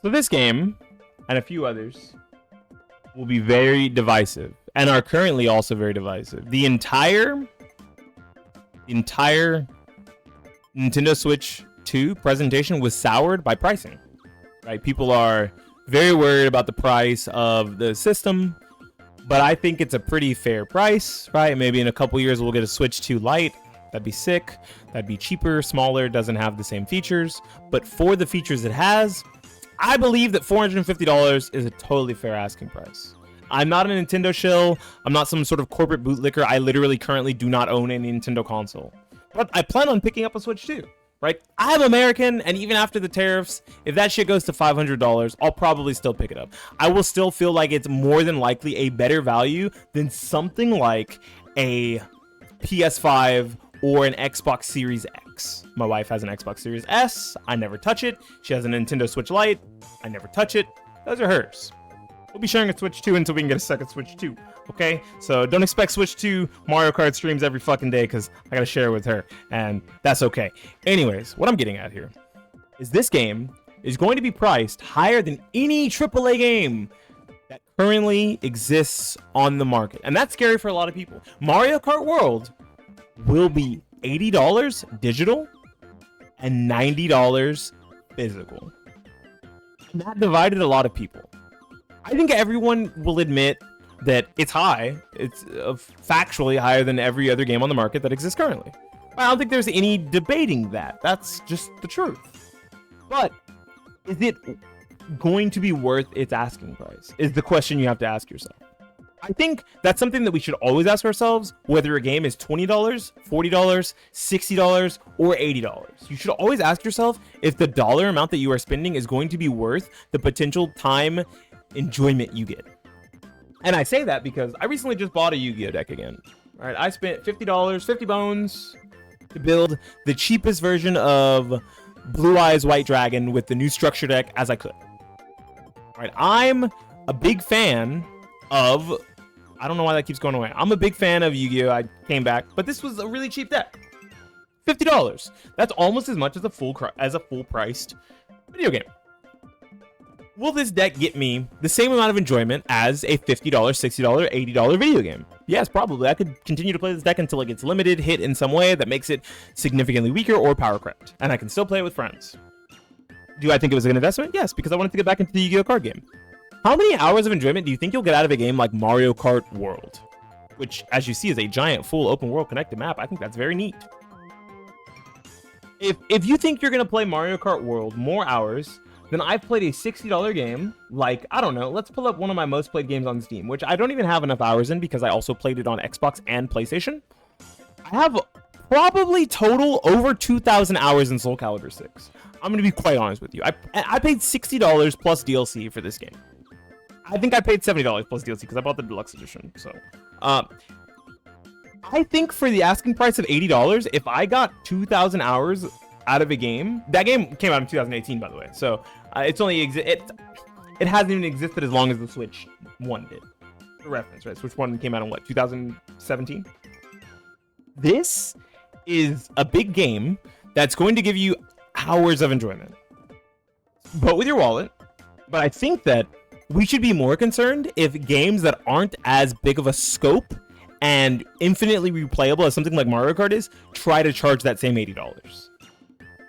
So this game and a few others will be very divisive and are currently also very divisive. The entire Nintendo Switch 2 presentation was soured by pricing. Right? People are very worried about the price of the system, but I think it's a pretty fair price, right? Maybe in a couple years we'll get a Switch 2 Lite. That'd be sick. That'd be cheaper, smaller, doesn't have the same features. But for the features it has, I believe that $450 is a totally fair asking price. I'm not a Nintendo shill. I'm not some sort of corporate bootlicker. I literally currently do not own any Nintendo console. But I plan on picking up a Switch 2, right? I'm American, and even after the tariffs, if that shit goes to $500, I'll probably still pick it up. I will still feel like it's more than likely a better value than something like a PS5 or an Xbox Series X. My wife has an Xbox Series S. I never touch it. She has a Nintendo Switch Lite. I never touch it. Those are hers. We'll be sharing a Switch 2 until we can get a second Switch 2. Okay? So don't expect Switch 2 Mario Kart streams every fucking day because I gotta share it with her. And that's okay. Anyways, what I'm getting at here is this game is going to be priced higher than any AAA game that currently exists on the market. And that's scary for a lot of people. Mario Kart World will be $80 digital and $90 physical. And that divided a lot of people. I think everyone will admit that it's high. It's factually higher than every other game on the market that exists currently. I don't think there's any debating that. That's just the truth. But is it going to be worth its asking price? Is the question you have to ask yourself. I think that's something that we should always ask ourselves, whether a game is $20, $40, $60, or $80. You should always ask yourself if the dollar amount that you are spending is going to be worth the potential time enjoyment you get. And I say that because I recently just bought a Yu-Gi-Oh deck again. All right, I spent $50, 50 bones to build the cheapest version of Blue Eyes White Dragon with the new structure deck as I could. All right, I'm a big fan of, I don't know why that keeps going away. I'm a big fan of Yu-Gi-Oh! I came back, but this was a really cheap deck. $50. That's almost as much as a full-priced video game. Will this deck get me the same amount of enjoyment as a $50, $60, $80 video game? Yes, probably. I could continue to play this deck until it gets limited, hit in some way that makes it significantly weaker or power crept, and I can still play it with friends. Do I think it was a good investment? Yes, because I wanted to get back into the Yu-Gi-Oh! Card game. How many hours of enjoyment do you think you'll get out of a game like Mario Kart World? Which, as you see, is a giant, full, open-world connected map. I think that's very neat. If you think you're going to play Mario Kart World more hours than I've played a $60 game, like, I don't know, let's pull up one of my most played games on Steam, which I don't even have enough hours in because I also played it on Xbox and PlayStation. I have probably total over 2,000 hours in Soul Calibur 6. I'm going to be quite honest with you. I paid $60 plus DLC for this game. I think I paid $70 plus DLC because I bought the deluxe edition. So, I think for the asking price of $80, if I got 2,000 hours out of a game, that game came out in 2018, by the way. So, it's only it hasn't even existed as long as the Switch 1 did. For reference, right? Switch 1 came out in what, 2017? This is a big game that's going to give you hours of enjoyment, but with your wallet. But I think that we should be more concerned if games that aren't as big of a scope and infinitely replayable as something like Mario Kart is try to charge that same $80.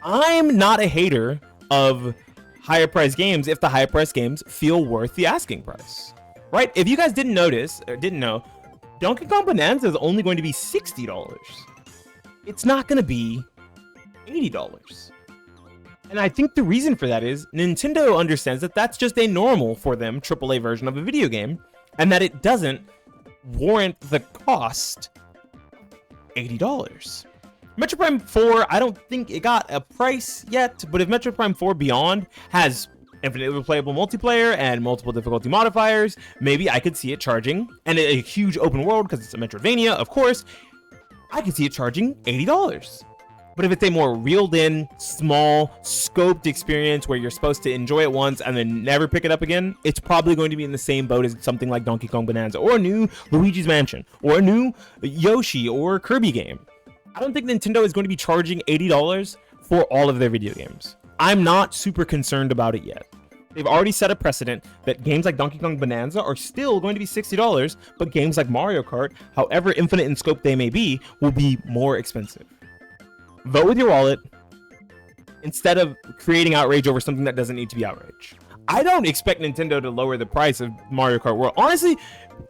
I'm not a hater of higher price games if the higher price games feel worth the asking price, right? If you guys didn't notice or didn't know, Donkey Kong Bonanza is only going to be $60. It's not going to be $80. And I think the reason for that is Nintendo understands that that's just a normal for them AAA version of a video game, and that it doesn't warrant the cost $80. Metroid Prime 4, I don't think it got a price yet, but if Metroid Prime 4 Beyond has infinitely replayable multiplayer and multiple difficulty modifiers, maybe I could see it charging, and a huge open world because it's a Metroidvania, of course, I could see it charging $80. But if it's a more reeled in, small, scoped experience where you're supposed to enjoy it once and then never pick it up again, it's probably going to be in the same boat as something like Donkey Kong Bonanza or a new Luigi's Mansion or a new Yoshi or Kirby game. I don't think Nintendo is going to be charging $80 for all of their video games. I'm not super concerned about it yet. They've already set a precedent that games like Donkey Kong Bonanza are still going to be $60, but games like Mario Kart, however infinite in scope they may be, will be more expensive. Vote with your wallet instead of creating outrage over something that doesn't need to be outrage. I don't expect Nintendo to lower the price of Mario Kart World. Honestly,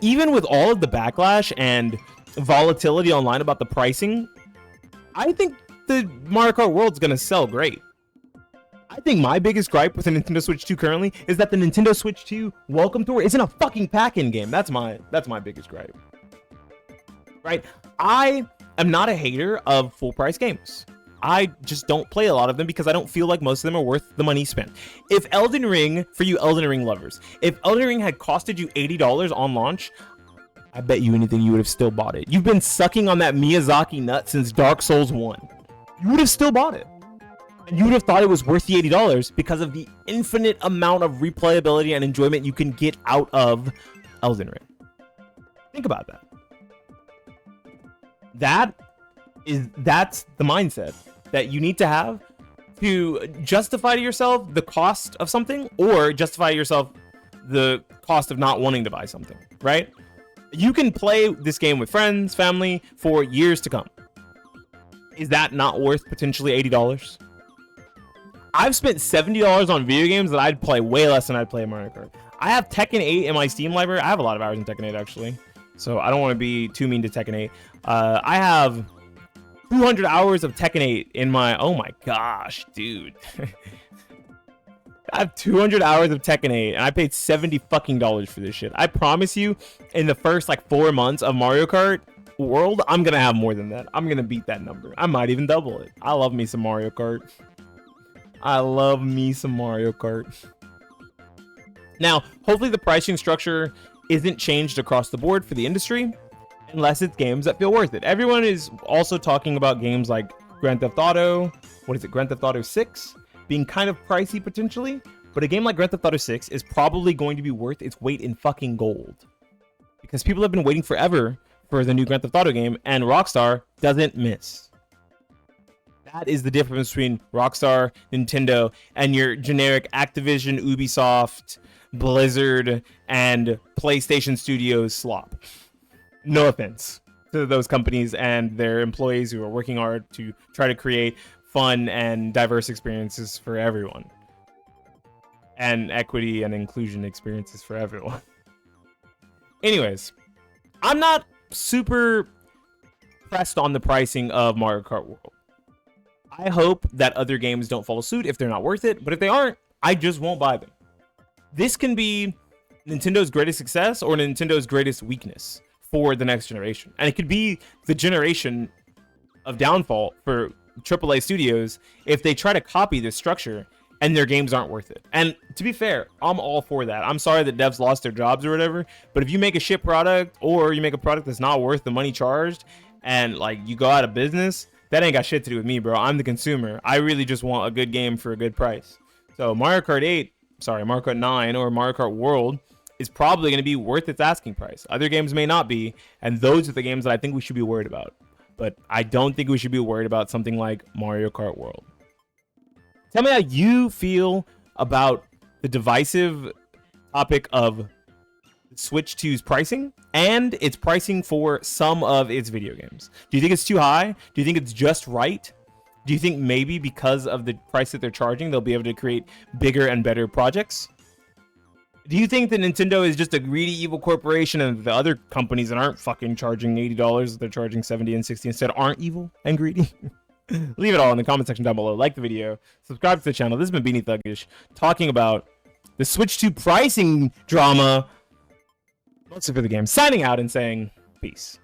even with all of the backlash and volatility online about the pricing, I think the Mario Kart World's gonna sell great. I think my biggest gripe with the Nintendo Switch 2 currently is that the Nintendo Switch 2 Welcome Tour isn't a fucking pack-in game. That's my biggest gripe. Right? I am not a hater of full-price games. I just don't play a lot of them because I don't feel like most of them are worth the money spent. If Elden Ring, for you Elden Ring lovers, if Elden Ring had costed you $80 on launch, I bet you anything you would have still bought it. You've been sucking on that Miyazaki nut since Dark Souls 1. You would have still bought it. And you would have thought it was worth the $80 because of the infinite amount of replayability and enjoyment you can get out of Elden Ring. Think about that. That's the mindset that you need to have to justify to yourself the cost of something, or justify to yourself the cost of not wanting to buy something, right? You can play this game with friends, family for years to come. Is that not worth potentially $80? I've spent $70 on video games that I'd play way less than I'd play Mario Kart. I have Tekken 8 in my Steam library. I have a lot of hours in Tekken 8 actually, so I don't want to be too mean to Tekken 8. I have 200 hours of Tekken 8 in my, oh my gosh, dude. I have 200 hours of Tekken 8 and I paid $70 fucking for this shit. I promise you, in the first like 4 months of Mario Kart World, I'm gonna have more than that. I'm gonna beat that number. I might even double it. I love me some Mario Kart. I love me some Mario Kart. Now, hopefully the pricing structure isn't changed across the board for the industry, unless it's games that feel worth it. Everyone is also talking about games like Grand Theft Auto, Grand Theft Auto 6, being kind of pricey potentially, but a game like Grand Theft Auto 6 is probably going to be worth its weight in fucking gold. Because people have been waiting forever for the new Grand Theft Auto game, and Rockstar doesn't miss. That is the difference between Rockstar, Nintendo, and your generic Activision, Ubisoft, Blizzard, and PlayStation Studios slop. No offense to those companies and their employees who are working hard to try to create fun and diverse experiences for everyone. And equity and inclusion experiences for everyone. Anyways, I'm not super pressed on the pricing of Mario Kart World. I hope that other games don't follow suit if they're not worth it, but if they aren't, I just won't buy them. This can be Nintendo's greatest success or Nintendo's greatest weakness for the next generation. And it could be the generation of downfall for AAA studios if they try to copy this structure and their games aren't worth it. And to be fair, I'm all for that. I'm sorry that devs lost their jobs or whatever, but if you make a shit product or you make a product that's not worth the money charged and like you go out of business, that ain't got shit to do with me, bro. I'm the consumer. I really just want a good game for a good price. So Mario Kart 9 or Mario Kart World is probably going to be worth its asking price. Other games may not be, and those are the games that I think we should be worried about. But I don't think we should be worried about something like Mario Kart World. Tell me how you feel about the divisive topic of Switch 2's pricing and its pricing for some of its video games. Do you think it's too high? Do you think it's just right? Do you think maybe because of the price that they're charging, they'll be able to create bigger and better projects? Do you think that Nintendo is just a greedy evil corporation and the other companies that aren't fucking charging $80, they're charging $70 and $60 instead, aren't evil and greedy? Leave it all in the comment section down below. Like the video, subscribe to the channel. This has been Beanie Thuggish talking about the Switch 2 pricing drama. Mostly for the game. Signing out and saying peace.